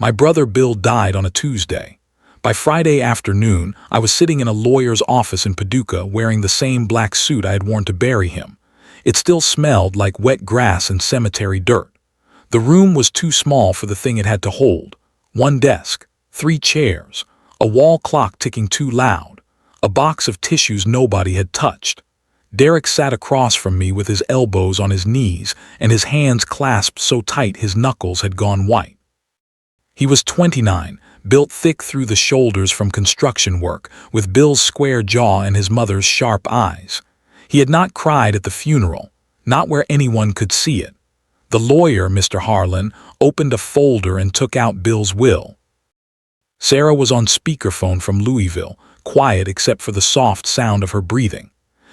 My brother Bill died on a Tuesday. By Friday afternoon, I was sitting in a lawyer's office in Paducah wearing the same black suit I had worn to bury him. It still smelled like wet grass and cemetery dirt. The room was too small for the thing it had to hold. One desk, 3 chairs, a wall clock ticking too loud, a box of tissues nobody had touched. Derek sat across from me with his elbows on his knees and his hands clasped so tight his knuckles had gone white. He was 29, built thick through the shoulders from construction work, with Bill's square jaw and his mother's sharp eyes. He had not cried at the funeral, not where anyone could see it. The lawyer, Mr. Harlan, opened a folder and took out Bill's will. Sarah was on speakerphone from Louisville, quiet except for the soft sound of her breathing.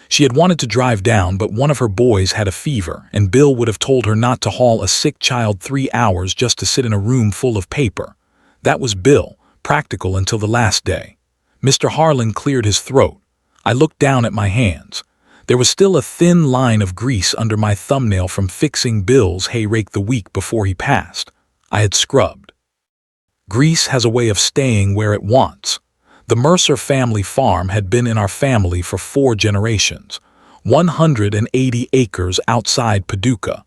She had wanted to drive down, but one of her boys had a fever, and Bill would have told her not to haul a sick child 3 hours just to sit in a room full of paper. That was Bill, practical until the last day. Mr. Harlan cleared his throat. I looked down at my hands. There was still a thin line of grease under my thumbnail from fixing Bill's hay rake the week before he passed. I had scrubbed. Grease has a way of staying where it wants. The Mercer family farm had been in our family for 4 generations, 180 acres outside Paducah.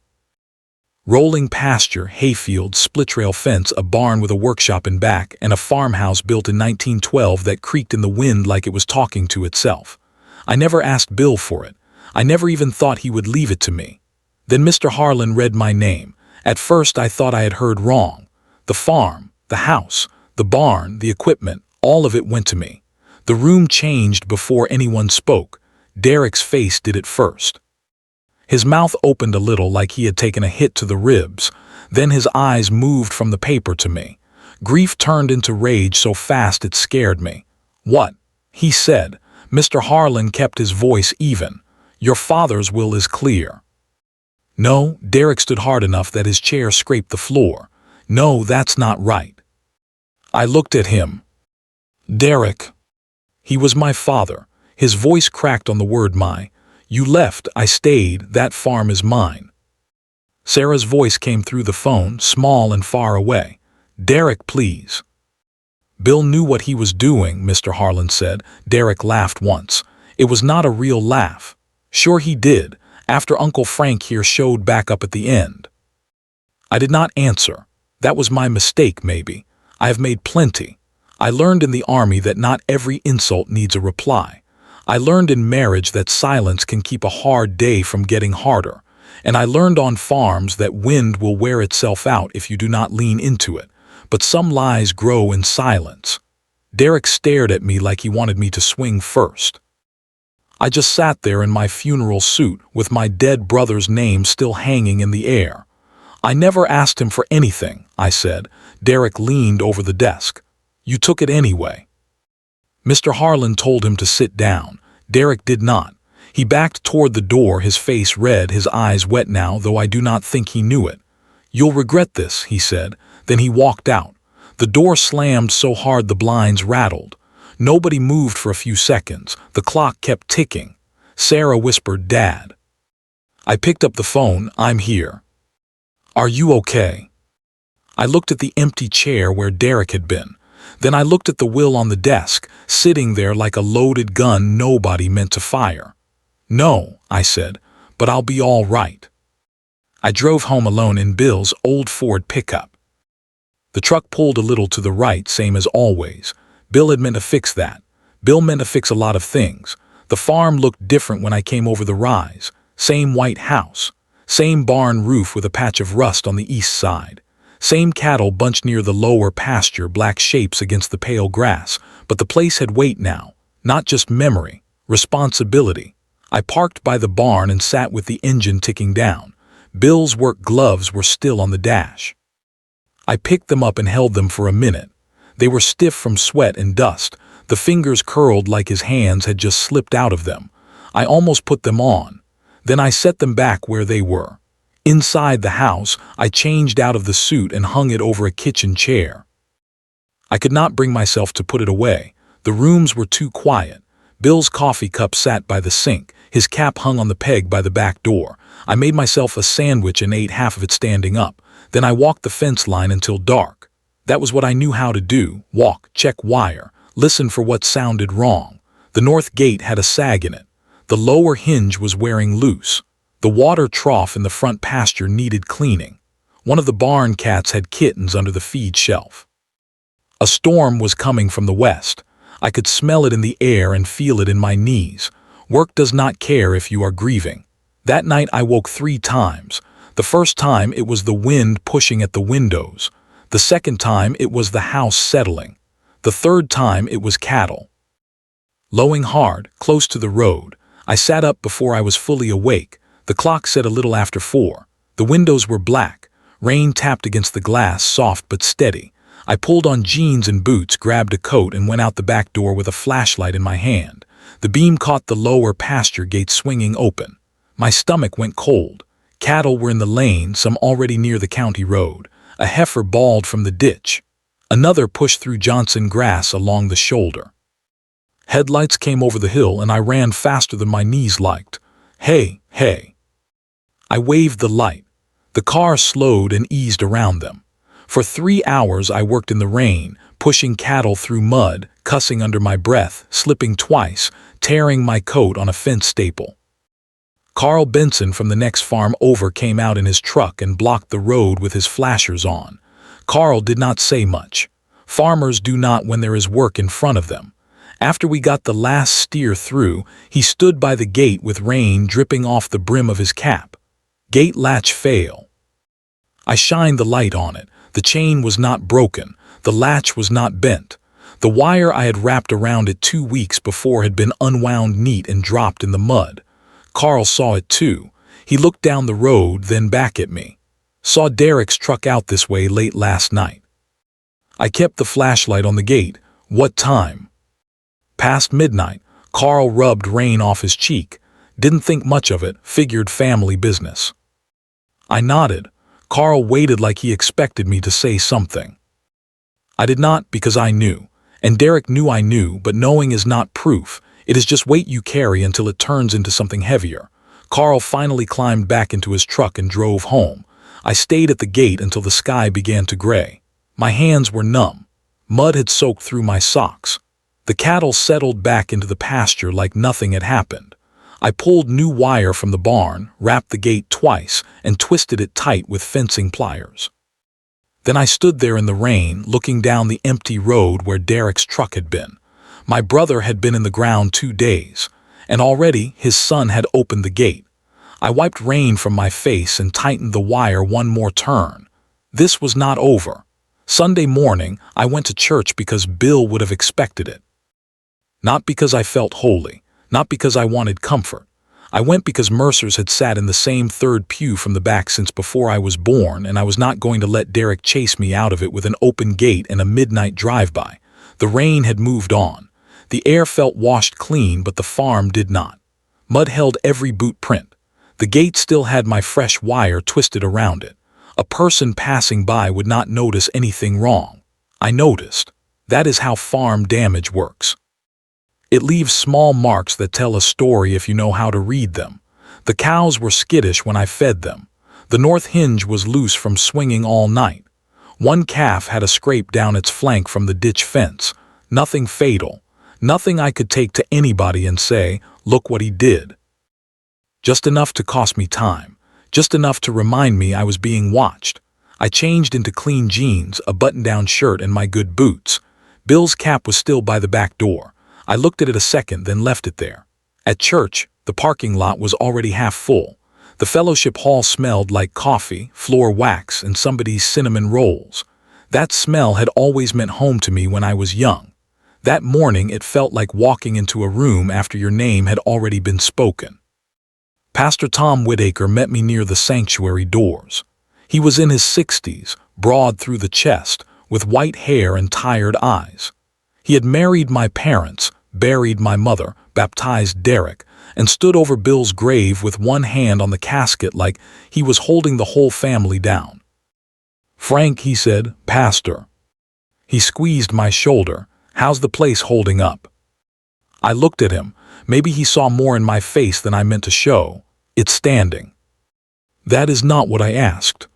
Rolling pasture, hayfield, split-rail fence, a barn with a workshop in back, and a farmhouse built in 1912 that creaked in the wind like it was talking to itself. I never asked Bill for it. I never even thought he would leave it to me. Then Mr. Harlan read my name. At first I thought I had heard wrong. The farm, the house, the barn, the equipment, all of it went to me. The room changed before anyone spoke. Derek's face did it first. His mouth opened a little like he had taken a hit to the ribs. Then his eyes moved from the paper to me. Grief turned into rage so fast it scared me. "What?" he said. Mr. Harlan kept his voice even. "Your father's will is clear." "No," Derek stood hard enough that his chair scraped the floor. "No, that's not right." I looked at him. "Derek." He was my father. His voice cracked on the word my. "You left, I stayed, that farm is mine." Sarah's voice came through the phone, small and far away. "Derek, please." "Bill knew what he was doing," Mr. Harlan said. Derek laughed once. It was not a real laugh. "Sure he did, after Uncle Frank here showed back up at the end." I did not answer. That was my mistake, maybe. I have made plenty. I learned in the army that not every insult needs a reply. I learned in marriage that silence can keep a hard day from getting harder. And I learned on farms that wind will wear itself out if you do not lean into it. But some lies grow in silence. Derek stared at me like he wanted me to swing first. I just sat there in my funeral suit with my dead brother's name still hanging in the air. "I never asked him for anything," I said. Derek leaned over the desk. "You took it anyway." Mr. Harlan told him to sit down. Derek did not. He backed toward the door, his face red, his eyes wet now, though I do not think he knew it. "You'll regret this," he said. Then he walked out. The door slammed so hard the blinds rattled. Nobody moved for a few seconds. The clock kept ticking. Sarah whispered, "Dad." I picked up the phone. "I'm here." "Are you okay?" I looked at the empty chair where Derek had been. Then I looked at the will on the desk, sitting there like a loaded gun nobody meant to fire. "No," I said, "but I'll be all right." I drove home alone in Bill's old Ford pickup. The truck pulled a little to the right, same as always. Bill had meant to fix that. Bill meant to fix a lot of things. The farm looked different when I came over the rise. Same white house. Same barn roof with a patch of rust on the east side. Same cattle bunched near the lower pasture, black shapes against the pale grass. But the place had weight now. Not just memory. Responsibility. I parked by the barn and sat with the engine ticking down. Bill's work gloves were still on the dash. I picked them up and held them for a minute. They were stiff from sweat and dust. The fingers curled like his hands had just slipped out of them. I almost put them on. Then I set them back where they were. Inside the house, I changed out of the suit and hung it over a kitchen chair. I could not bring myself to put it away. The rooms were too quiet. Bill's coffee cup sat by the sink. His cap hung on the peg by the back door. I made myself a sandwich and ate half of it standing up. Then I walked the fence line until dark. That was what I knew how to do: walk, check wire, listen for what sounded wrong. The north gate had a sag in it. The lower hinge was wearing loose. The water trough in the front pasture needed cleaning. One of the barn cats had kittens under the feed shelf. A storm was coming from the west. I could smell it in the air and feel it in my knees. Work does not care if you are grieving. That night I woke 3 times. The first time it was the wind pushing at the windows. The second time it was the house settling. The third time it was cattle. Lowing hard, close to the road, I sat up before I was fully awake. The clock said a little after 4. The windows were black. Rain tapped against the glass, soft but steady. I pulled on jeans and boots, grabbed a coat, and went out the back door with a flashlight in my hand. The beam caught the lower pasture gate swinging open. My stomach went cold. Cattle were in the lane, some already near the county road. A heifer bawled from the ditch. Another pushed through Johnson grass along the shoulder. Headlights came over the hill, and I ran faster than my knees liked. Hey, hey. I waved the light. The car slowed and eased around them. For 3 hours I worked in the rain, pushing cattle through mud, cussing under my breath, slipping twice, tearing my coat on a fence staple. Carl Benson from the next farm over came out in his truck and blocked the road with his flashers on. Carl did not say much. Farmers do not when there is work in front of them. After we got the last steer through, he stood by the gate with rain dripping off the brim of his cap. Gate latch fail. I shined the light on it. The chain was not broken. The latch was not bent. The wire I had wrapped around it 2 weeks before had been unwound neat and dropped in the mud. Carl saw it too. He looked down the road, then back at me. Saw Derek's truck out this way late last night. I kept the flashlight on the gate. What time? Past midnight. Carl rubbed rain off his cheek. Didn't think much of it, figured family business. I nodded. Carl waited like he expected me to say something. I did not, because I knew. And Derek knew I knew, but knowing is not proof. It is just weight you carry until it turns into something heavier. Carl finally climbed back into his truck and drove home. I stayed at the gate until the sky began to gray. My hands were numb. Mud had soaked through my socks. The cattle settled back into the pasture like nothing had happened. I pulled new wire from the barn, wrapped the gate twice, and twisted it tight with fencing pliers. Then I stood there in the rain, looking down the empty road where Derek's truck had been. My brother had been in the ground 2 days, and already his son had opened the gate. I wiped rain from my face and tightened the wire one more turn. This was not over. Sunday morning, I went to church because Bill would have expected it. Not because I felt holy, not because I wanted comfort. I went because Mercers had sat in the same third pew from the back since before I was born, and I was not going to let Derek chase me out of it with an open gate and a midnight drive-by. The rain had moved on. The air felt washed clean, but the farm did not. Mud held every boot print. The gate still had my fresh wire twisted around it. A person passing by would not notice anything wrong. I noticed. That is how farm damage works. It leaves small marks that tell a story if you know how to read them. The cows were skittish when I fed them. The north hinge was loose from swinging all night. One calf had a scrape down its flank from the ditch fence. Nothing fatal. Nothing I could take to anybody and say, look what he did. Just enough to cost me time. Just enough to remind me I was being watched. I changed into clean jeans, a button-down shirt, and my good boots. Bill's cap was still by the back door. I looked at it a second, then left it there. At church, the parking lot was already half full. The fellowship hall smelled like coffee, floor wax, and somebody's cinnamon rolls. That smell had always meant home to me when I was young. That morning it felt like walking into a room after your name had already been spoken. Pastor Tom Whitaker met me near the sanctuary doors. He was in his 60s, broad through the chest, with white hair and tired eyes. He had married my parents, buried my mother, baptized Derek, and stood over Bill's grave with one hand on the casket like he was holding the whole family down. "Frank," he said, "Pastor." He squeezed my shoulder. "How's the place holding up?" I looked at him. Maybe he saw more in my face than I meant to show. "It's standing." "That is not what I asked."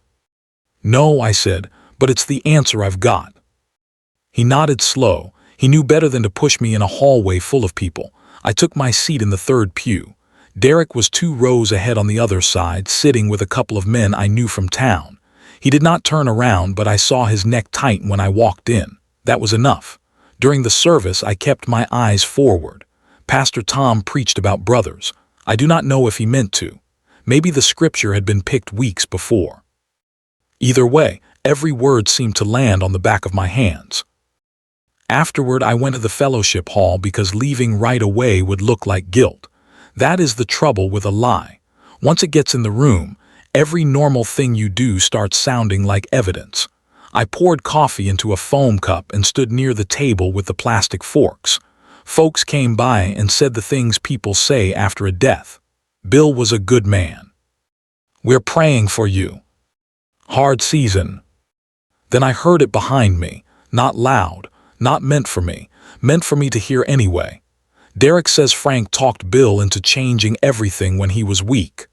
"No," I said, "but it's the answer I've got." He nodded slow. He knew better than to push me in a hallway full of people. I took my seat in the third pew. Derek was 2 rows ahead on the other side, sitting with a couple of men I knew from town. He did not turn around, but I saw his neck tighten when I walked in. That was enough. During the service, I kept my eyes forward. Pastor Tom preached about brothers. I do not know if he meant to. Maybe the scripture had been picked weeks before. Either way, every word seemed to land on the back of my hands. Afterward, I went to the fellowship hall because leaving right away would look like guilt. That is the trouble with a lie. Once it gets in the room, every normal thing you do starts sounding like evidence. I poured coffee into a foam cup and stood near the table with the plastic forks. Folks came by and said the things people say after a death. Bill was a good man. We're praying for you. Hard season. Then I heard it behind me, not loud, not meant for me to hear anyway. Derek says Frank talked Bill into changing everything when he was weak.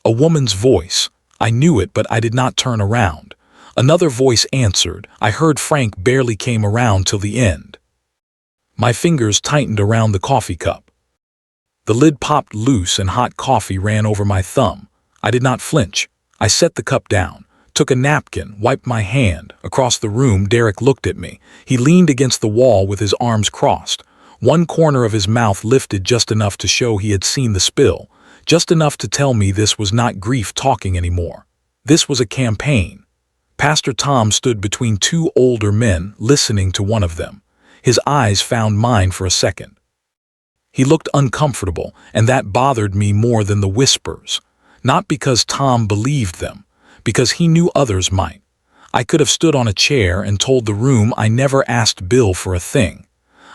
A woman's voice. I knew it, but I did not turn around. Another voice answered. I heard Frank barely came around till the end. My fingers tightened around the coffee cup. The lid popped loose and hot coffee ran over my thumb. I did not flinch. I set the cup down, took a napkin, wiped my hand. Across the room, Derek looked at me. He leaned against the wall with his arms crossed. One corner of his mouth lifted just enough to show he had seen the spill, just enough to tell me this was not grief talking anymore. This was a campaign. Pastor Tom stood between 2 older men, listening to one of them. His eyes found mine for a second. He looked uncomfortable, and that bothered me more than the whispers. Not because Tom believed them, because he knew others might. I could have stood on a chair and told the room I never asked Bill for a thing.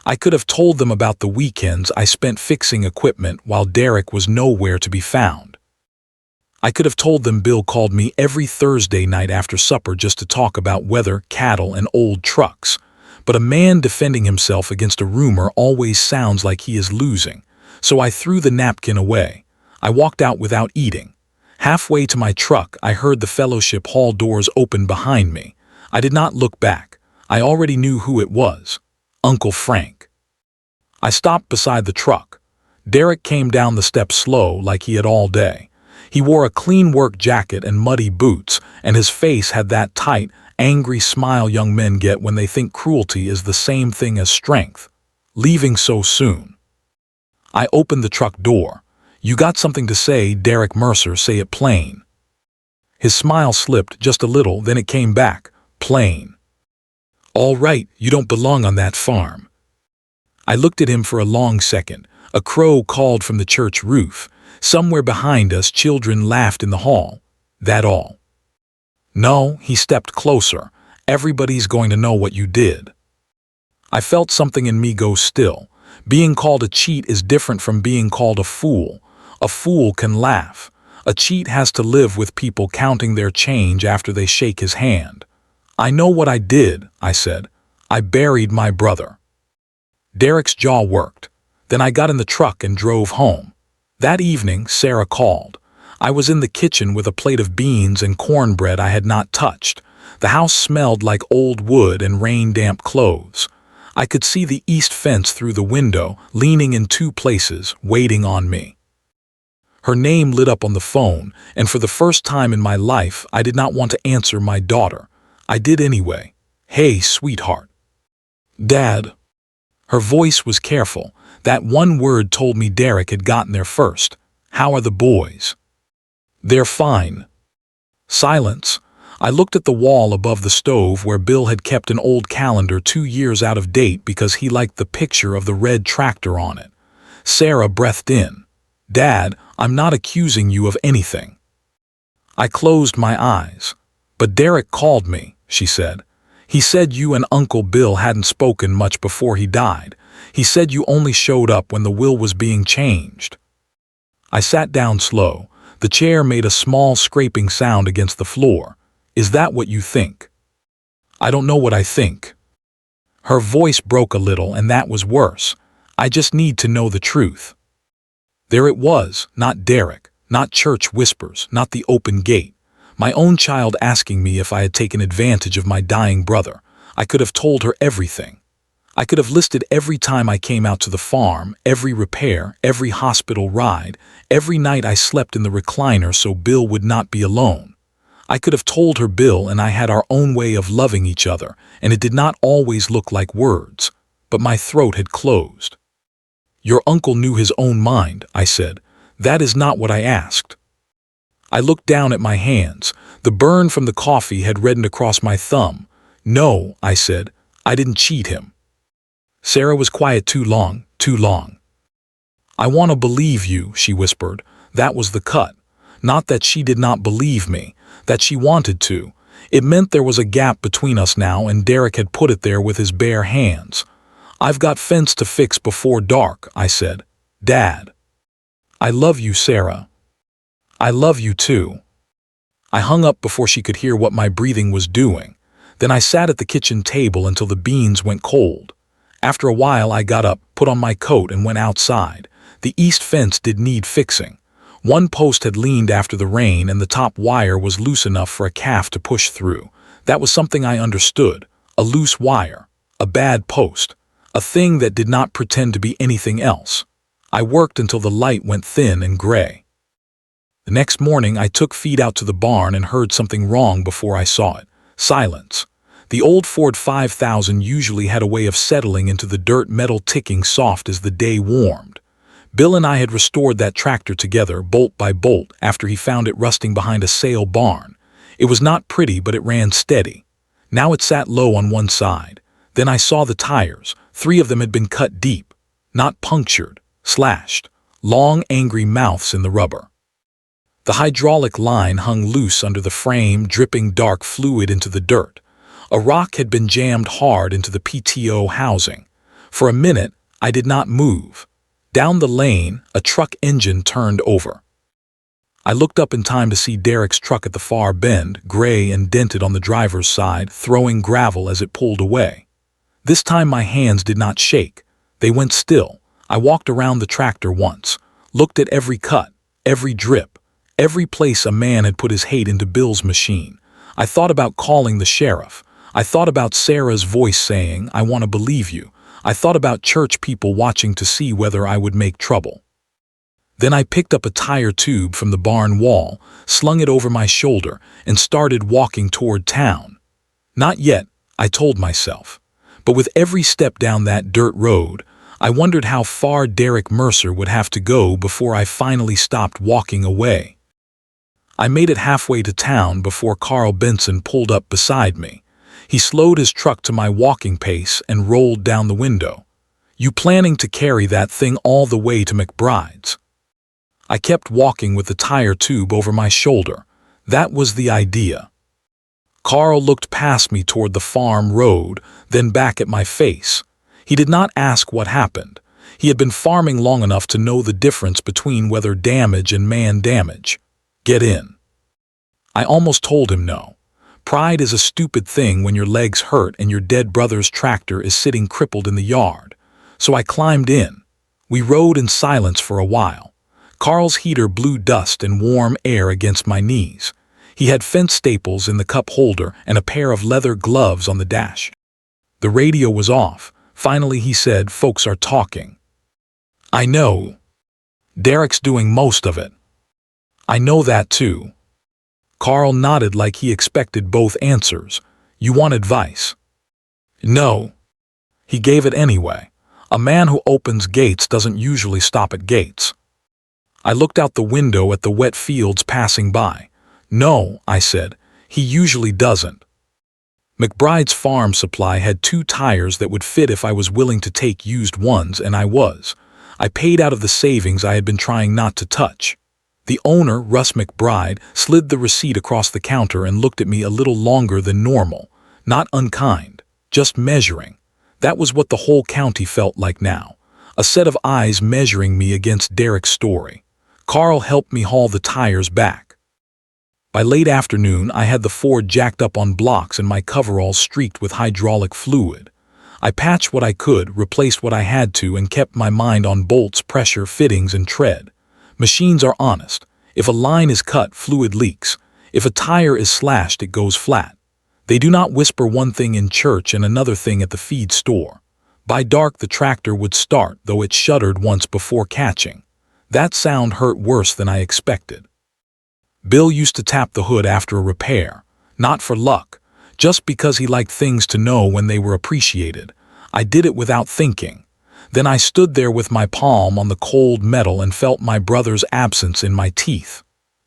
I could have told them about the weekends I spent fixing equipment while Derek was nowhere to be found. I could have told them Bill called me every Thursday night after supper just to talk about weather, cattle, and old trucks. But a man defending himself against a rumor always sounds like he is losing, so I threw the napkin away. I walked out without eating. Halfway to my truck, I heard the fellowship hall doors open behind me. I did not look back. I already knew who it was. Uncle Frank. I stopped beside the truck. Derek came down the steps slow like he had all day. He wore a clean work jacket and muddy boots, and his face had that tight, angry smile young men get when they think cruelty is the same thing as strength. Leaving so soon. I opened the truck door. You got something to say, Derek Mercer, say it plain. His smile slipped just a little, then it came back, plain. All right, you don't belong on that farm. I looked at him for a long second. A crow called from the church roof. Somewhere behind us, children laughed in the hall. That all. No, he stepped closer. Everybody's going to know what you did. I felt something in me go still. Being called a cheat is different from being called a fool. A fool can laugh. A cheat has to live with people counting their change after they shake his hand. I know what I did, I said. I buried my brother. Derek's jaw worked. Then I got in the truck and drove home. That evening, Sarah called. I was in the kitchen with a plate of beans and cornbread I had not touched. The house smelled like old wood and rain-damp clothes. I could see the east fence through the window, leaning in 2 places, waiting on me. Her name lit up on the phone, and for the first time in my life, I did not want to answer my daughter. I did anyway. Hey, sweetheart. Dad. Her voice was careful. That one word told me Derek had gotten there first. How are the boys? They're fine. Silence. I looked at the wall above the stove where Bill had kept an old calendar 2 years out of date because he liked the picture of the red tractor on it. Sarah breathed in. Dad, I'm not accusing you of anything. I closed my eyes. But Derek called me, she said. He said you and Uncle Bill hadn't spoken much before he died. He said you only showed up when the will was being changed. I sat down slow. The chair made a small scraping sound against the floor. Is that what you think? I don't know what I think. Her voice broke a little, and that was worse. I just need to know the truth. There it was, not Derek, not church whispers, not the open gate. My own child asking me if I had taken advantage of my dying brother. I could have told her everything. I could have listed every time I came out to the farm, every repair, every hospital ride, every night I slept in the recliner so Bill would not be alone. I could have told her Bill and I had our own way of loving each other, and it did not always look like words, but my throat had closed. "Your uncle knew his own mind," I said. "That is not what I asked." I looked down at my hands. The burn from the coffee had reddened across my thumb. "No," I said, "I didn't cheat him." Sarah was quiet too long, too long. "I want to believe you," she whispered. That was the cut. Not that she did not believe me, that she wanted to. It meant there was a gap between us now, and Derek had put it there with his bare hands. "I've got fence to fix before dark," I said. "Dad." "I love you, Sarah." "I love you too." I hung up before she could hear what my breathing was doing. Then I sat at the kitchen table until the beans went cold. After a while I got up, put on my coat, and went outside. The east fence did need fixing. One post had leaned after the rain, and the top wire was loose enough for a calf to push through. That was something I understood. A loose wire. A bad post. A thing that did not pretend to be anything else. I worked until the light went thin and gray. The next morning I took feed out to the barn and heard something wrong before I saw it. Silence. The old Ford 5000 usually had a way of settling into the dirt, metal ticking soft as the day warmed. Bill and I had restored that tractor together, bolt by bolt, after he found it rusting behind a sale barn. It was not pretty, but it ran steady. Now it sat low on one side. Then I saw the tires. 3 of them had been cut deep. Not punctured. Slashed. Long, angry mouths in the rubber. The hydraulic line hung loose under the frame, dripping dark fluid into the dirt. A rock had been jammed hard into the PTO housing. For a minute, I did not move. Down the lane, a truck engine turned over. I looked up in time to see Derek's truck at the far bend, gray and dented on the driver's side, throwing gravel as it pulled away. This time my hands did not shake. They went still. I walked around the tractor once, looked at every cut, every drip, every place a man had put his hate into Bill's machine. I thought about calling the sheriff. I thought about Sarah's voice saying, "I want to believe you." I thought about church people watching to see whether I would make trouble. Then I picked up a tire tube from the barn wall, slung it over my shoulder, and started walking toward town. Not yet, I told myself. But with every step down that dirt road, I wondered how far Derek Mercer would have to go before I finally stopped walking away. I made it halfway to town before Carl Benson pulled up beside me. He slowed his truck to my walking pace and rolled down the window. "You planning to carry that thing all the way to McBride's?" I kept walking with the tire tube over my shoulder. That was the idea. Carl looked past me toward the farm road, then back at my face. He did not ask what happened. He had been farming long enough to know the difference between weather damage and man damage. "Get in." I almost told him no. Pride is a stupid thing when your legs hurt and your dead brother's tractor is sitting crippled in the yard. So I climbed in. We rode in silence for a while. Carl's heater blew dust and warm air against my knees. He had fence staples in the cup holder and a pair of leather gloves on the dash. The radio was off. Finally he said, "Folks are talking." "I know. Derek's doing most of it." "I know that too." Carl nodded like he expected both answers. "You want advice?" "No." He gave it anyway. A man who opens gates doesn't usually stop at gates. I looked out the window at the wet fields passing by. "No," I said. "He usually doesn't." McBride's farm supply had 2 tires that would fit if I was willing to take used ones, and I was. I paid out of the savings I had been trying not to touch. The owner, Russ McBride, slid the receipt across the counter and looked at me a little longer than normal. Not unkind, just measuring. That was what the whole county felt like now. A set of eyes measuring me against Derek's story. Carl helped me haul the tires back. By late afternoon, I had the Ford jacked up on blocks and my coveralls streaked with hydraulic fluid. I patched what I could, replaced what I had to, and kept my mind on bolts, pressure, fittings, and tread. Machines are honest. If a line is cut, fluid leaks. If a tire is slashed, it goes flat. They do not whisper one thing in church and another thing at the feed store. By dark the tractor would start, though it shuddered once before catching. That sound hurt worse than I expected. Bill used to tap the hood after a repair, not for luck, just because he liked things to know when they were appreciated. I did it without thinking. Then I stood there with my palm on the cold metal and felt my brother's absence in my teeth.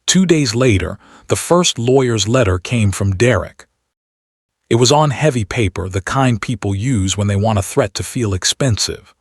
2 days later, the first lawyer's letter came from Derek. It was on heavy paper, the kind people use when they want a threat to feel expensive.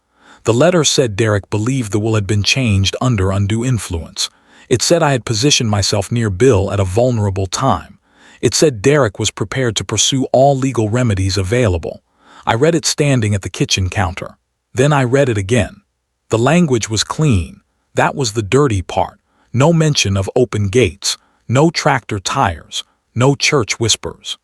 The letter said Derek believed the will had been changed under undue influence. It said I had positioned myself near Bill at a vulnerable time. It said Derek was prepared to pursue all legal remedies available. I read it standing at the kitchen counter. Then I read it again. The language was clean. That was the dirty part. No mention of open gates, no tractor tires, no church whispers.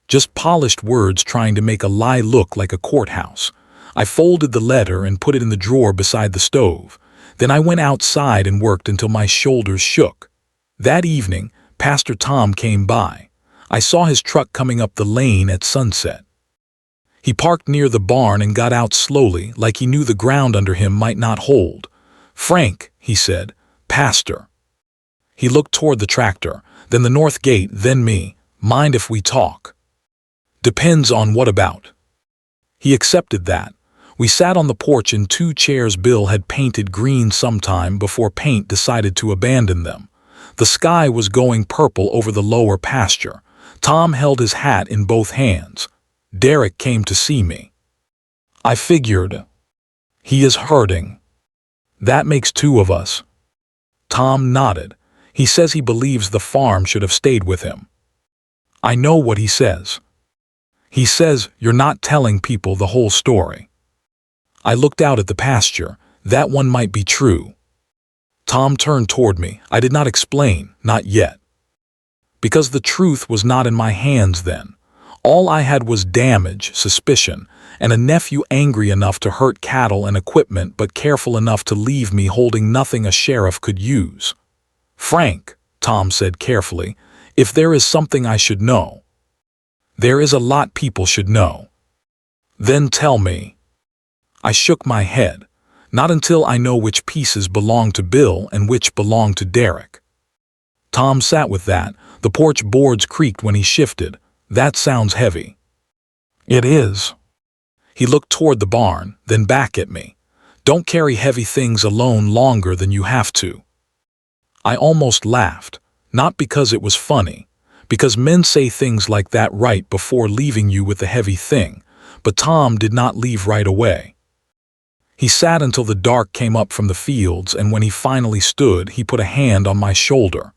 Just polished words trying to make a lie look like a courthouse. I folded the letter and put it in the drawer beside the stove. Then I went outside and worked until my shoulders shook. That evening, Pastor Tom came by. I saw his truck coming up the lane at sunset. He parked near the barn and got out slowly, like he knew the ground under him might not hold. "Frank," he said, "Pastor." He looked toward the tractor, then the north gate, then me. "Mind if we talk?" "Depends on what about." He accepted that. We sat on the porch in 2 chairs Bill had painted green sometime before paint decided to abandon them. The sky was going purple over the lower pasture. Tom held his hat in both hands. Derek came to see me. I figured. He is hurting. That makes 2 of us. Tom nodded. He says he believes the farm should have stayed with him. I know what he says. He says you're not telling people the whole story. I looked out at the pasture. That one might be true. Tom turned toward me. I did not explain, not yet. Because the truth was not in my hands then. All I had was damage, suspicion, and a nephew angry enough to hurt cattle and equipment but careful enough to leave me holding nothing a sheriff could use. "Frank," Tom said carefully, "if there is something I should know." "There is a lot people should know." "Then tell me." I shook my head. "Not until I know which pieces belong to Bill and which belong to Derek." Tom sat with that. The porch boards creaked when he shifted. "That sounds heavy." "It is." He looked toward the barn, then back at me. "Don't carry heavy things alone longer than you have to." I almost laughed, not because it was funny, because men say things like that right before leaving you with the heavy thing, but Tom did not leave right away. He sat until the dark came up from the fields, and when he finally stood, he put a hand on my shoulder.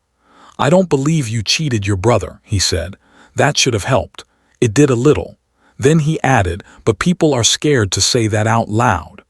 "I don't believe you cheated your brother," he said. "That should have helped." It did a little. Then he added, "But people are scared to say that out loud."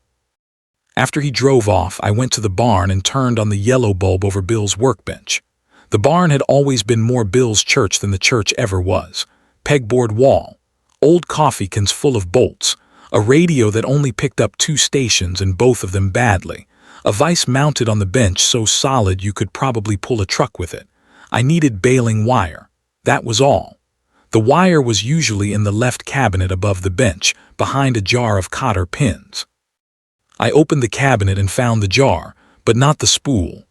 After he drove off, I went to the barn and turned on the yellow bulb over Bill's workbench. The barn had always been more Bill's church than the church ever was. Pegboard wall, old coffee cans full of bolts, a radio that only picked up 2 stations and both of them badly, a vise mounted on the bench so solid you could probably pull a truck with it. I needed baling wire. That was all. The wire was usually in the left cabinet above the bench, behind a jar of cotter pins. I opened the cabinet and found the jar, but not the spool.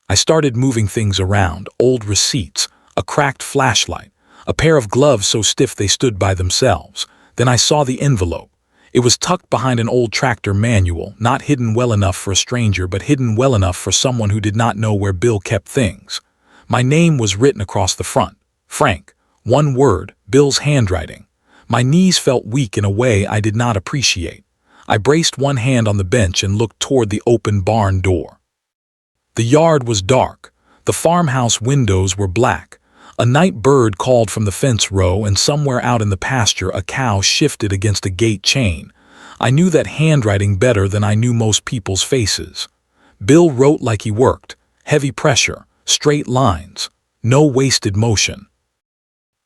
I started moving things around, old receipts, a cracked flashlight, a pair of gloves so stiff they stood by themselves. Then I saw the envelope. It was tucked behind an old tractor manual, not hidden well enough for a stranger but hidden well enough for someone who did not know where Bill kept things. My name was written across the front. Frank. 1 word, Bill's handwriting. My knees felt weak in a way I did not appreciate. I braced one hand on the bench and looked toward the open barn door. The yard was dark. The farmhouse windows were black. A night bird called from the fence row, and somewhere out in the pasture a cow shifted against a gate chain. I knew that handwriting better than I knew most people's faces. Bill wrote like he worked. Heavy pressure, straight lines, no wasted motion.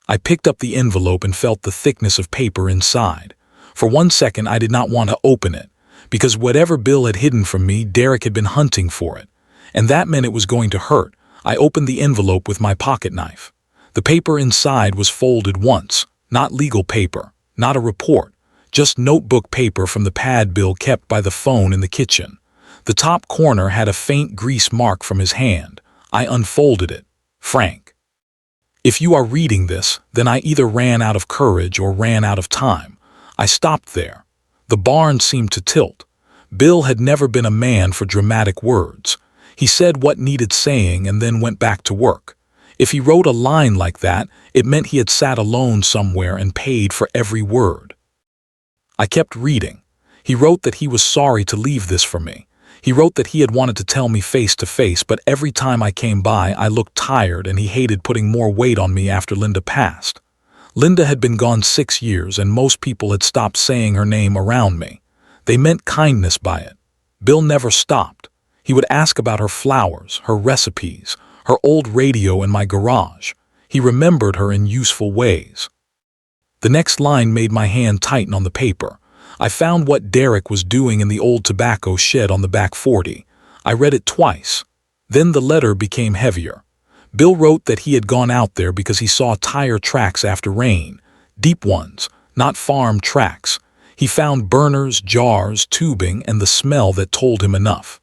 I picked up the envelope and felt the thickness of paper inside. For 1 second I did not want to open it, because whatever Bill had hidden from me, Derek had been hunting for it. And that meant it was going to hurt. I opened the envelope with my pocket knife. The paper inside was folded once, not legal paper, not a report, just notebook paper from the pad Bill kept by the phone in the kitchen. The top corner had a faint grease mark from his hand. I unfolded it. Frank. If you are reading this, then I either ran out of courage or ran out of time. I stopped there. The barn seemed to tilt. Bill had never been a man for dramatic words. He said what needed saying and then went back to work. If he wrote a line like that, it meant he had sat alone somewhere and paid for every word. I kept reading. He wrote that he was sorry to leave this for me. He wrote that he had wanted to tell me face to face, but every time I came by, I looked tired and he hated putting more weight on me after Linda passed. Linda had been gone 6 years and most people had stopped saying her name around me. They meant kindness by it. Bill never stopped. He would ask about her flowers, her recipes, her old radio in my garage. He remembered her in useful ways. The next line made my hand tighten on the paper. I found what Derek was doing in the old tobacco shed on the back 40. I read it twice. Then the letter became heavier. Bill wrote that he had gone out there because he saw tire tracks after rain. Deep ones, not farm tracks. He found burners, jars, tubing, and the smell that told him enough.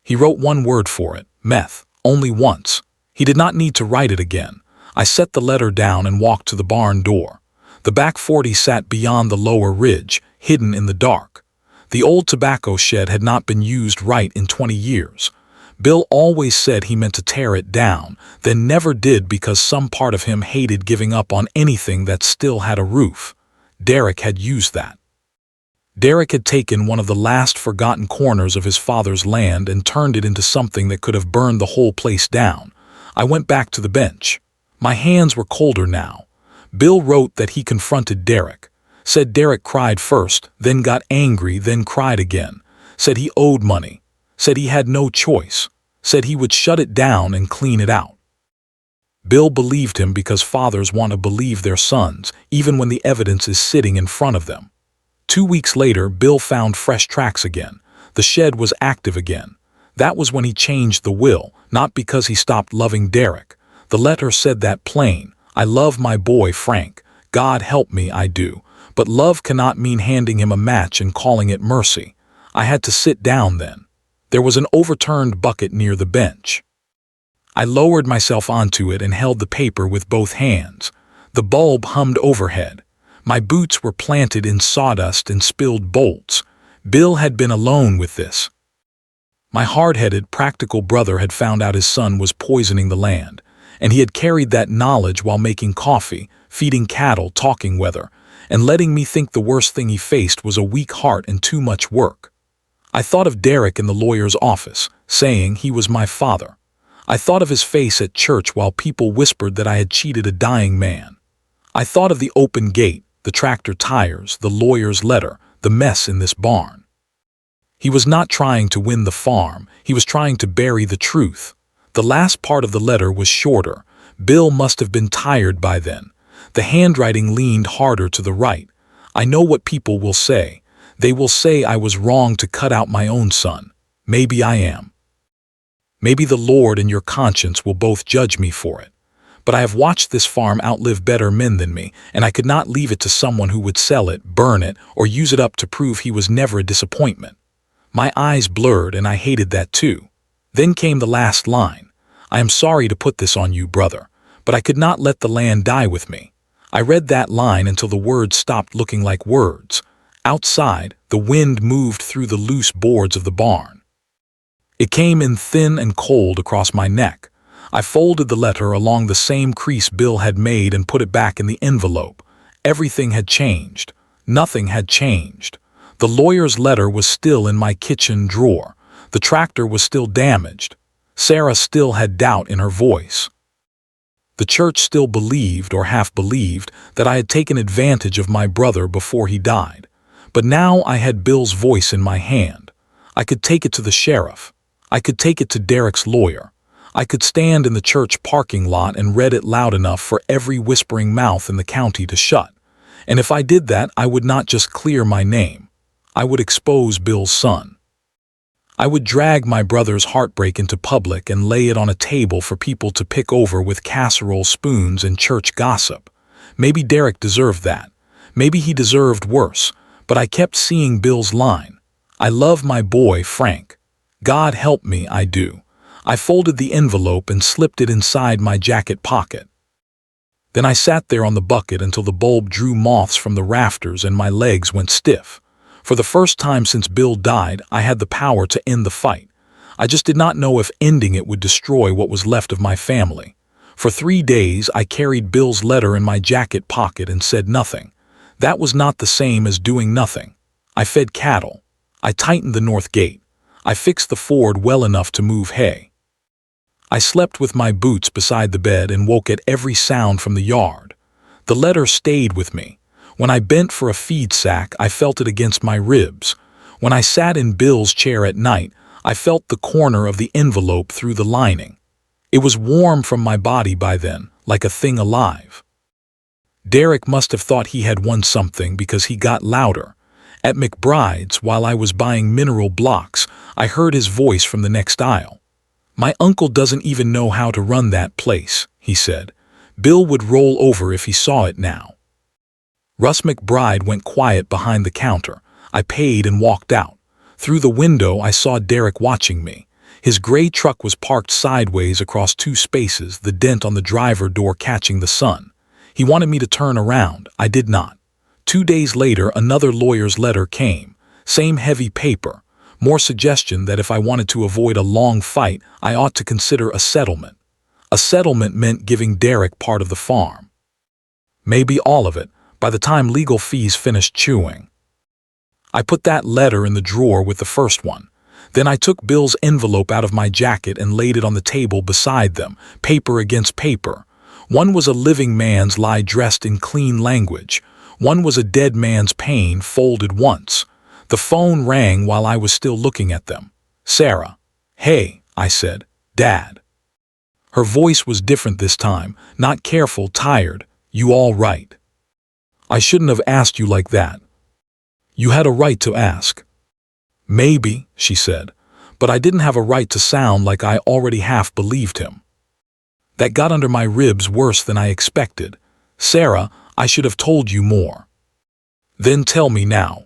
He wrote one word for it, meth, only once. He did not need to write it again. I set the letter down and walked to the barn door. The back 40 sat beyond the lower ridge, hidden in the dark. The old tobacco shed had not been used right in 20 years. Bill always said he meant to tear it down, then never did because some part of him hated giving up on anything that still had a roof. Derek had used that. Derek had taken one of the last forgotten corners of his father's land and turned it into something that could have burned the whole place down. I went back to the bench. My hands were colder now. Bill wrote that he confronted Derek. Said Derek cried first, then got angry, then cried again. Said he owed money. Said he had no choice. Said he would shut it down and clean it out. Bill believed him because fathers want to believe their sons, even when the evidence is sitting in front of them. 2 weeks later, Bill found fresh tracks again. The shed was active again. That was when he changed the will, not because he stopped loving Derek. The letter said that plain. I love my boy Frank. God help me, I do. But love cannot mean handing him a match and calling it mercy. I had to sit down then. There was an overturned bucket near the bench. I lowered myself onto it and held the paper with both hands. The bulb hummed overhead. My boots were planted in sawdust and spilled bolts. Bill had been alone with this. My hard-headed, practical brother had found out his son was poisoning the land, and he had carried that knowledge while making coffee, feeding cattle, talking weather, and letting me think the worst thing he faced was a weak heart and too much work. I thought of Derek in the lawyer's office, saying he was my father. I thought of his face at church while people whispered that I had cheated a dying man. I thought of the open gate, the tractor tires, the lawyer's letter, the mess in this barn. He was not trying to win the farm, he was trying to bury the truth. The last part of the letter was shorter. Bill must have been tired by then. The handwriting leaned harder to the right. I know what people will say. They will say I was wrong to cut out my own son. Maybe I am. Maybe the Lord and your conscience will both judge me for it. But I have watched this farm outlive better men than me, and I could not leave it to someone who would sell it, burn it, or use it up to prove he was never a disappointment. My eyes blurred, and I hated that too. Then came the last line. I am sorry to put this on you, brother, but I could not let the land die with me. I read that line until the words stopped looking like words. Outside, the wind moved through the loose boards of the barn. It came in thin and cold across my neck. I folded the letter along the same crease Bill had made and put it back in the envelope. Everything had changed. Nothing had changed. The lawyer's letter was still in my kitchen drawer. The tractor was still damaged. Sarah still had doubt in her voice. The church still believed, or half believed, that I had taken advantage of my brother before he died. But now I had Bill's voice in my hand. I could take it to the sheriff. I could take it to Derek's lawyer. I could stand in the church parking lot and read it loud enough for every whispering mouth in the county to shut. And if I did that, I would not just clear my name. I would expose Bill's son. I would drag my brother's heartbreak into public and lay it on a table for people to pick over with casserole spoons and church gossip. Maybe Derek deserved that. Maybe he deserved worse, but I kept seeing Bill's line. I love my boy, Frank. God help me, I do. I folded the envelope and slipped it inside my jacket pocket. Then I sat there on the bucket until the bulb drew moths from the rafters and my legs went stiff. For the first time since Bill died, I had the power to end the fight. I just did not know if ending it would destroy what was left of my family. For 3 days, I carried Bill's letter in my jacket pocket and said nothing. That was not the same as doing nothing. I fed cattle. I tightened the north gate. I fixed the ford well enough to move hay. I slept with my boots beside the bed and woke at every sound from the yard. The letter stayed with me. When I bent for a feed sack, I felt it against my ribs. When I sat in Bill's chair at night, I felt the corner of the envelope through the lining. It was warm from my body by then, like a thing alive. Derek must have thought he had won something because he got louder. At McBride's, while I was buying mineral blocks, I heard his voice from the next aisle. "My uncle doesn't even know how to run that place," he said. "Bill would roll over if he saw it now." Russ McBride went quiet behind the counter. I paid and walked out. Through the window, I saw Derek watching me. His gray truck was parked sideways across 2 spaces, the dent on the driver door catching the sun. He wanted me to turn around. I did not. 2 days later, another lawyer's letter came. Same heavy paper. More suggestion that if I wanted to avoid a long fight, I ought to consider a settlement. A settlement meant giving Derek part of the farm. Maybe all of it, by the time legal fees finished chewing. I put that letter in the drawer with the first one. Then I took Bill's envelope out of my jacket and laid it on the table beside them, paper against paper. One was a living man's lie dressed in clean language. One was a dead man's pain folded once. The phone rang while I was still looking at them. "Sarah." "Hey," I said. "Dad." Her voice was different this time, not careful, tired. "You all right?" "I shouldn't have asked you like that." "You had a right to ask." "Maybe," she said, "but I didn't have a right to sound like I already half believed him." That got under my ribs worse than I expected. "Sarah, I should have told you more." "Then tell me now."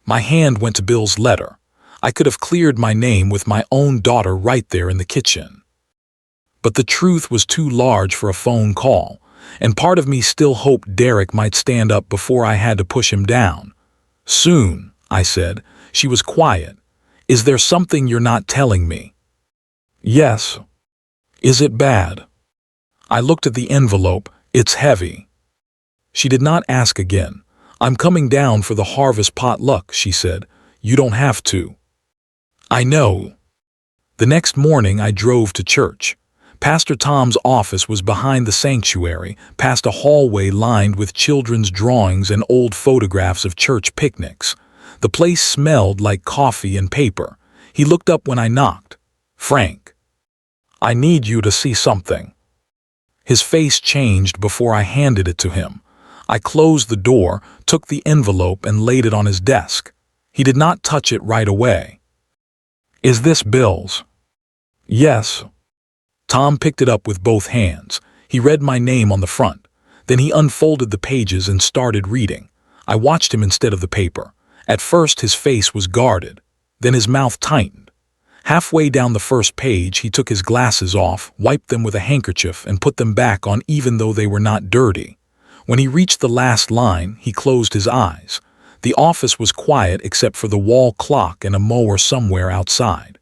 My hand went to Bill's letter. I could have cleared my name with my own daughter right there in the kitchen. But the truth was too large for a phone call, and part of me still hoped Derek might stand up before I had to push him down. "Soon," I said. She was quiet. "Is there something you're not telling me?" "Yes." "Is it bad?" I looked at the envelope. "It's heavy." She did not ask again. "I'm coming down for the harvest potluck," she said. "You don't have to." "I know." The next morning I drove to church. Pastor Tom's office was behind the sanctuary, past a hallway lined with children's drawings and old photographs of church picnics. The place smelled like coffee and paper. He looked up when I knocked. "Frank, I need you to see something." His face changed before I handed it to him. I closed the door, took the envelope and laid it on his desk. He did not touch it right away. "Is this Bill's?" "Yes." Tom picked it up with both hands. He read my name on the front. Then he unfolded the pages and started reading. I watched him instead of the paper. At first his face was guarded. Then his mouth tightened. Halfway down the first page he took his glasses off, wiped them with a handkerchief and put them back on even though they were not dirty. When he reached the last line, he closed his eyes. The office was quiet except for the wall clock and a mower somewhere outside.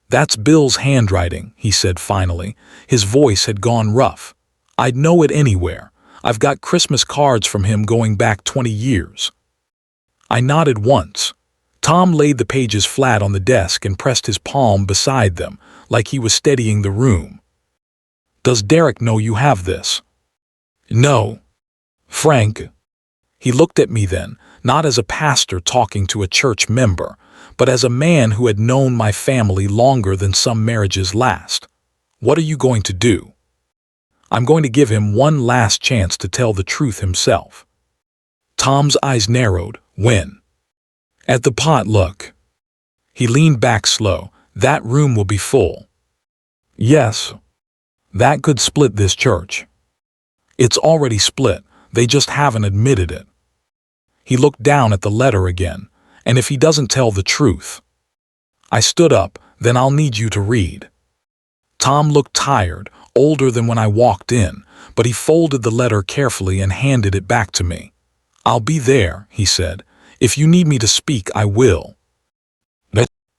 "That's Bill's handwriting," he said finally. His voice had gone rough. "I'd know it anywhere. I've got Christmas cards from him going back 20 years. I nodded once. Tom laid the pages flat on the desk and pressed his palm beside them, like he was steadying the room. "Does Derek know you have this?" "No." "Frank." He looked at me then, not as a pastor talking to a church member, but as a man who had known my family longer than some marriages last. "What are you going to do?" "I'm going to give him one last chance to tell the truth himself." Tom's eyes narrowed. "When?" "At the potluck." He leaned back slow. That room will be full. Yes. That could split this church. It's already split. They just haven't admitted it. He looked down at the letter again. And if he doesn't tell the truth. I stood up. Then I'll need you to read. Tom looked tired, older than when I walked in, but he folded the letter carefully and handed it back to me. I'll be there, he said. If you need me to speak, I will.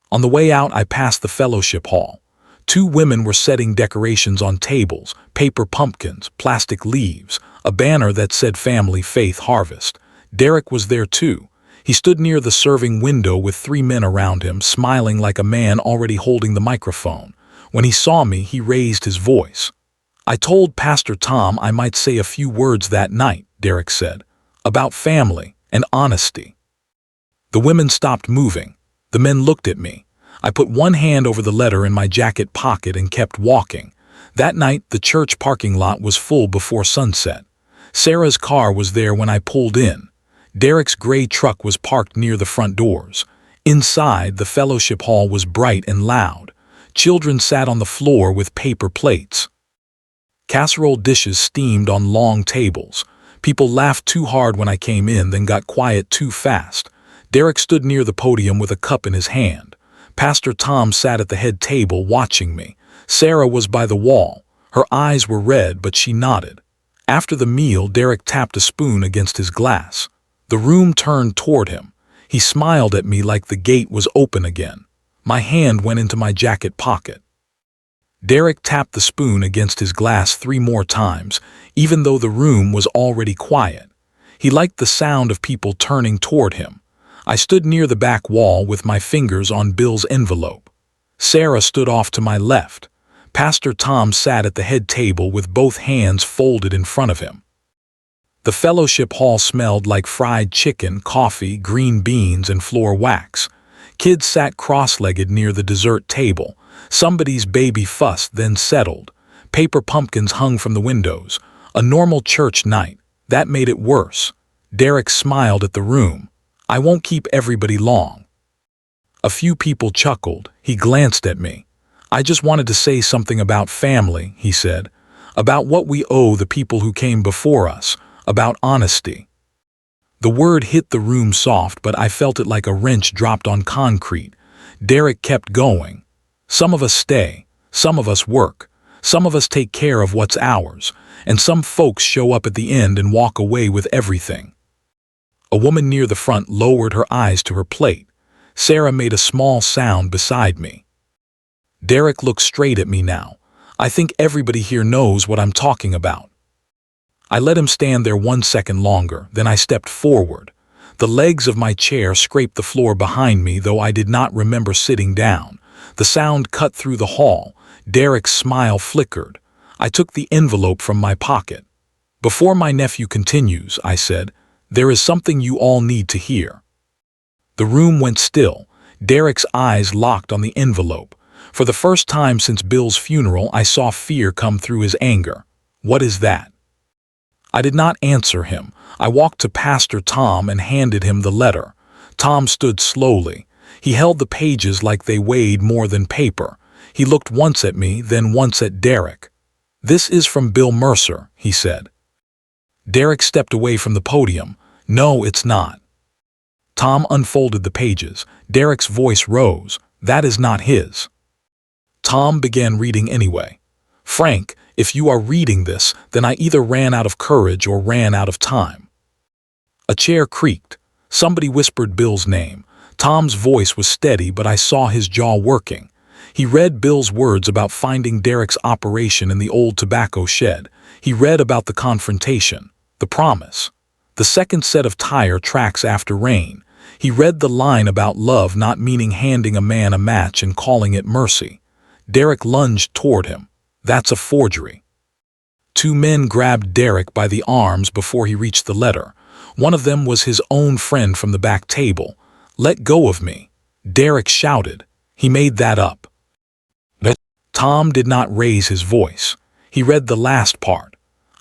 On the way out, I passed the fellowship hall. 2 women were setting decorations on tables, paper pumpkins, plastic leaves, a banner that said Family Faith Harvest. Derek was there too. He stood near the serving window with 3 men around him, smiling like a man already holding the microphone. When he saw me, he raised his voice. I told Pastor Tom I might say a few words that night, Derek said, about family and honesty. The women stopped moving. The men looked at me. I put one hand over the letter in my jacket pocket and kept walking. That night, the church parking lot was full before sunset. Sarah's car was there when I pulled in. Derek's gray truck was parked near the front doors. Inside, the fellowship hall was bright and loud. Children sat on the floor with paper plates. Casserole dishes steamed on long tables. People laughed too hard when I came in, then got quiet too fast. Derek stood near the podium with a cup in his hand. Pastor Tom sat at the head table watching me. Sarah was by the wall. Her eyes were red, but she nodded. After the meal, Derek tapped a spoon against his glass. The room turned toward him. He smiled at me like the gate was open again. My hand went into my jacket pocket. Derek tapped the spoon against his glass 3 more times, even though the room was already quiet. He liked the sound of people turning toward him. I stood near the back wall with my fingers on Bill's envelope. Sarah stood off to my left. Pastor Tom sat at the head table with both hands folded in front of him. The fellowship hall smelled like fried chicken, coffee, green beans, and floor wax. Kids sat cross-legged near the dessert table. Somebody's baby fussed, then settled. Paper pumpkins hung from the windows. A normal church night. That made it worse. Derek smiled at the room. I won't keep everybody long. A few people chuckled. He glanced at me. I just wanted to say something about family, he said. About what we owe the people who came before us. About honesty. The word hit the room soft, but I felt it like a wrench dropped on concrete. Derek kept going. Some of us stay. Some of us work. Some of us take care of what's ours. And some folks show up at the end and walk away with everything. A woman near the front lowered her eyes to her plate. Sarah made a small sound beside me. Derek looked straight at me now. I think everybody here knows what I'm talking about. I let him stand there 1 second longer, then I stepped forward. The legs of my chair scraped the floor behind me, though I did not remember sitting down. The sound cut through the hall. Derek's smile flickered. I took the envelope from my pocket. Before my nephew continues, I said, there is something you all need to hear. The room went still. Derek's eyes locked on the envelope. For the first time since Bill's funeral, I saw fear come through his anger. What is that? I did not answer him. I walked to Pastor Tom and handed him the letter. Tom stood slowly. He held the pages like they weighed more than paper. He looked once at me, then once at Derek. This is from Bill Mercer, he said. Derek stepped away from the podium. No, it's not. Tom unfolded the pages. Derek's voice rose. That is not his. Tom began reading anyway. Frank, if you are reading this, then I either ran out of courage or ran out of time. A chair creaked. Somebody whispered Bill's name. Tom's voice was steady, but I saw his jaw working. He read Bill's words about finding Derek's operation in the old tobacco shed. He read about the confrontation, the promise, the second set of tire tracks after rain. He read the line about love not meaning handing a man a match and calling it mercy. Derek lunged toward him. That's a forgery. 2 men grabbed Derek by the arms before he reached the letter. One of them was his own friend from the back table. Let go of me. Derek shouted. He made that up. Tom did not raise his voice. He read the last part.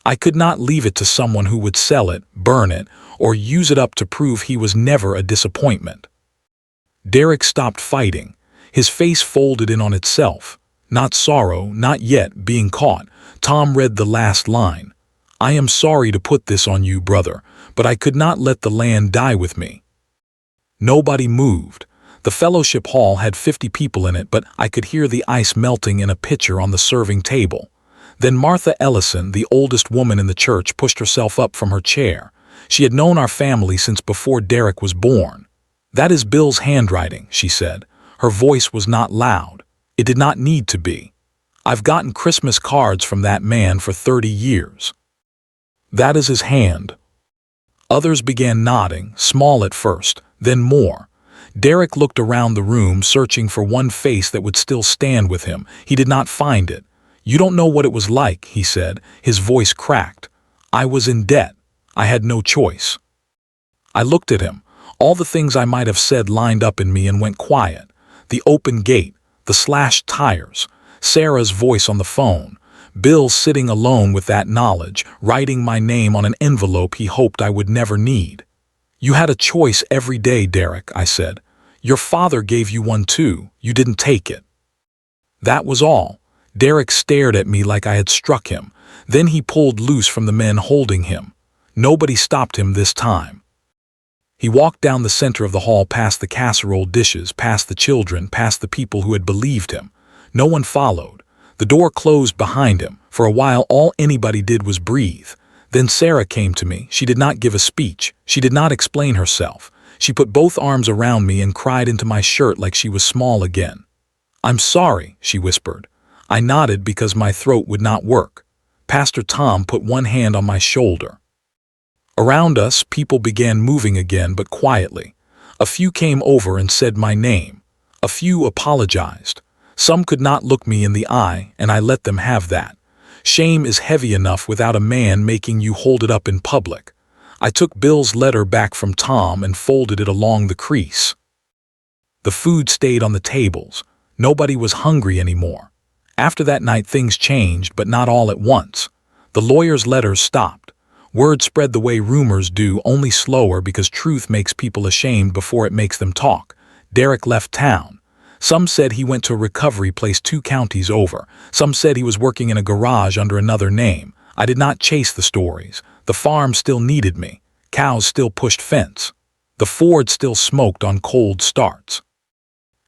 I could not leave it to someone who would sell it, burn it, or use it up to prove he was never a disappointment. Derek stopped fighting. His face folded in on itself. Not sorrow, not yet, being caught. Tom read the last line. "I am sorry to put this on you, brother, but I could not let the land die with me." Nobody moved. The fellowship hall had 50 people in it, but I could hear the ice melting in a pitcher on the serving table. Then Martha Ellison, the oldest woman in the church, pushed herself up from her chair. She had known our family since before Derek was born. "That is Bill's handwriting," she said. Her voice was not loud. It did not need to be. "I've gotten Christmas cards from that man for 30 years. That is his hand." Others began nodding, small at first, then more. Derek looked around the room, searching for one face that would still stand with him. He did not find it. "You don't know what it was like," he said. His voice cracked. "I was in debt. I had no choice." I looked at him. All the things I might have said lined up in me and went quiet. The open gate, the slashed tires, Sarah's voice on the phone, Bill sitting alone with that knowledge, writing my name on an envelope he hoped I would never need. "You had a choice every day, Derek," I said. "Your father gave you one too. You didn't take it." That was all. Derek stared at me like I had struck him. Then he pulled loose from the men holding him. Nobody stopped him this time. He walked down the center of the hall, past the casserole dishes, past the children, past the people who had believed him. No one followed. The door closed behind him. For a while, all anybody did was breathe. Then Sarah came to me. She did not give a speech. She did not explain herself. She put both arms around me and cried into my shirt like she was small again. "I'm sorry," she whispered. I nodded because my throat would not work. Pastor Tom put one hand on my shoulder. Around us, people began moving again, but quietly. A few came over and said my name. A few apologized. Some could not look me in the eye, and I let them have that. Shame is heavy enough without a man making you hold it up in public. I took Bill's letter back from Tom and folded it along the crease. The food stayed on the tables. Nobody was hungry anymore. After that night, things changed, but not all at once. The lawyer's letters stopped. Word spread the way rumors do, only slower because truth makes people ashamed before it makes them talk. Derek left town. Some said he went to a recovery place 2 counties over. Some said he was working in a garage under another name. I did not chase the stories. The farm still needed me. Cows still pushed fence. The Ford still smoked on cold starts.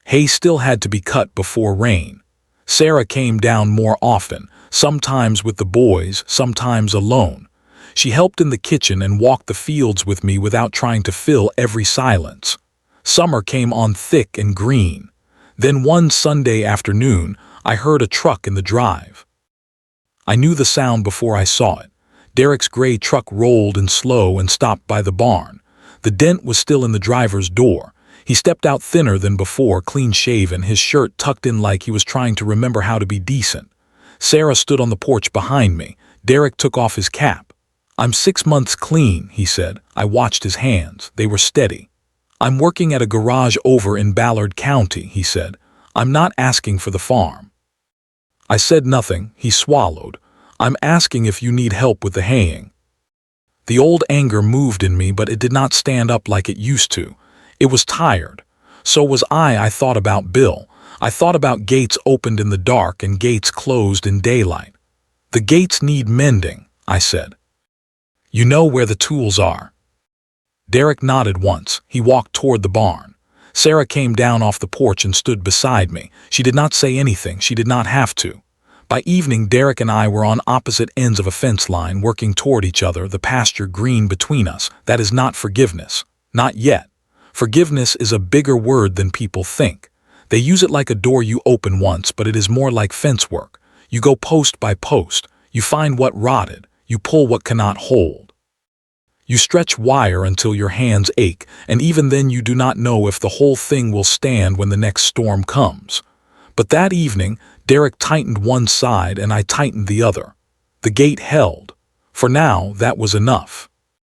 Hay still had to be cut before rain. Sarah came down more often, sometimes with the boys, sometimes alone. She helped in the kitchen and walked the fields with me without trying to fill every silence. Summer came on thick and green. Then one Sunday afternoon, I heard a truck in the drive. I knew the sound before I saw it. Derek's gray truck rolled in slow and stopped by the barn. The dent was still in the driver's door. He stepped out thinner than before, clean-shaven, his shirt tucked in like he was trying to remember how to be decent. Sarah stood on the porch behind me. Derek took off his cap. "I'm 6 months clean," he said. I watched his hands. They were steady. "I'm working at a garage over in Ballard County," he said. "I'm not asking for the farm." I said nothing. He swallowed. "I'm asking if you need help with the haying." The old anger moved in me, but it did not stand up like it used to. It was tired. So was I. I thought about Bill. I thought about gates opened in the dark and gates closed in daylight. "The gates need mending," I said. "You know where the tools are." Derek nodded once. He walked toward the barn. Sarah came down off the porch and stood beside me. She did not say anything. She did not have to. By evening, Derek and I were on opposite ends of a fence line, working toward each other, the pasture green between us. That is not forgiveness. Not yet. Forgiveness is a bigger word than people think. They use it like a door you open once, but it is more like fence work. You go post by post. You find what rotted. You pull what cannot hold. You stretch wire until your hands ache, and even then you do not know if the whole thing will stand when the next storm comes. But that evening, Derek tightened one side and I tightened the other. The gate held. For now, that was enough.